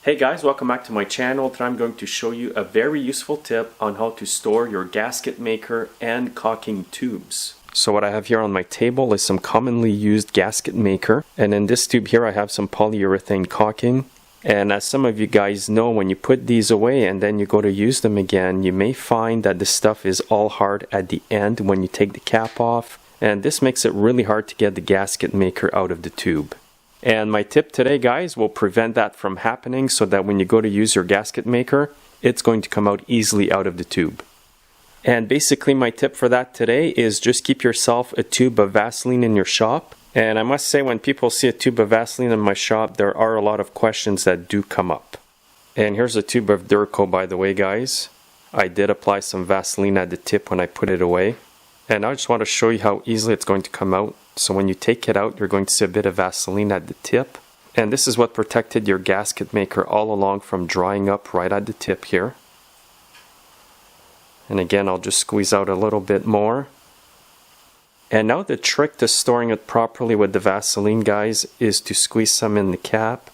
Hey guys, welcome back to my channel. Today I'm going to show you a very useful tip on how to store your gasket maker and caulking tubes. So what I have here on my table is some commonly used gasket maker, and in this tube here I have some polyurethane caulking. And as some of you guys know, when you put these away and then you go to use them again, you may find that the stuff is all hard at the end when you take the cap off, and this makes it really hard to get the gasket maker out of the tube. And my tip today, guys, will prevent that from happening so that when you go to use your gasket maker, it's going to come out easily out of the tube. And basically my tip for that today is just keep yourself a tube of Vaseline in your shop. And I must say, when people see a tube of Vaseline in my shop, there are a lot of questions that do come up. And here's a tube of Dirko, by the way, guys. I did apply some Vaseline at the tip when I put it away. And I just want to show you how easily it's going to come out. So when you take it out, you're going to see a bit of Vaseline at the tip. And this is what protected your gasket maker all along from drying up right at the tip here. And again, I'll just squeeze out a little bit more. And now the trick to storing it properly with the Vaseline, guys, is to squeeze some in the cap.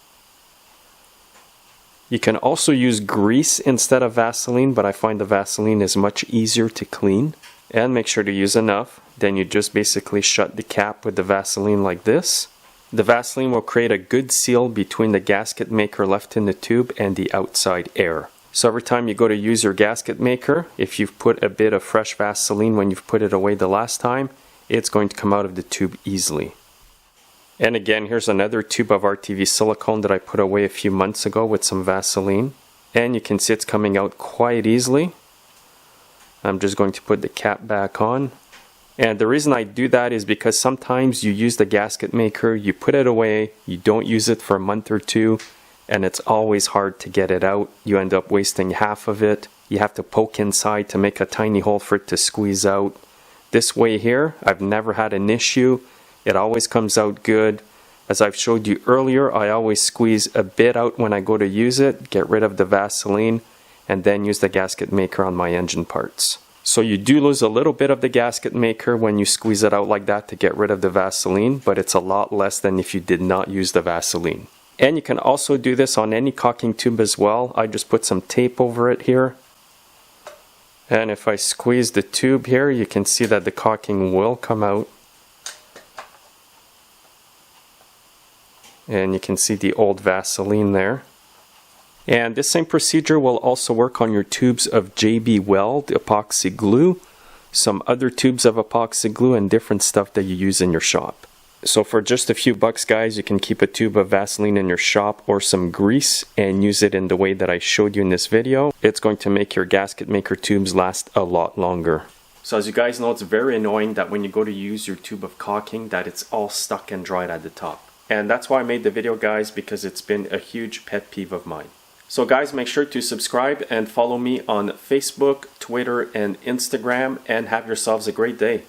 You can also use grease instead of Vaseline, but I find the Vaseline is much easier to clean. And make sure to use enough. Then you just basically shut the cap with the Vaseline like this. The Vaseline will create a good seal between the gasket maker left in the tube and the outside air. So every time you go to use your gasket maker, if you've put a bit of fresh Vaseline when you've put it away the last time, it's going to come out of the tube easily. And again, here's another tube of RTV silicone that I put away a few months ago with some Vaseline. And you can see it's coming out quite easily. I'm just going to put the cap back on. And the reason I do that is because sometimes you use the gasket maker, you put it away, you don't use it for a month or two, and it's always hard to get it out. You end up wasting half of it. You have to poke inside to make a tiny hole for it to squeeze out. This way here, I've never had an issue. It always comes out good. As I've showed you earlier, I always squeeze a bit out when I go to use it, get rid of the Vaseline, and then use the gasket maker on my engine parts. So you do lose a little bit of the gasket maker when you squeeze it out like that to get rid of the Vaseline, but it's a lot less than if you did not use the Vaseline. And you can also do this on any caulking tube as well. I just put some tape over it here. And if I squeeze the tube here, you can see that the caulking will come out. And you can see the old Vaseline there. And this same procedure will also work on your tubes of JB Weld epoxy glue, some other tubes of epoxy glue, and different stuff that you use in your shop. So for just a few bucks, guys, you can keep a tube of Vaseline in your shop or some grease and use it in the way that I showed you in this video. It's going to make your gasket maker tubes last a lot longer. So as you guys know, it's very annoying that when you go to use your tube of caulking that it's all stuck and dried at the top. And that's why I made the video, guys, because it's been a huge pet peeve of mine. So guys, make sure to subscribe and follow me on Facebook, Twitter, and Instagram, and have yourselves a great day.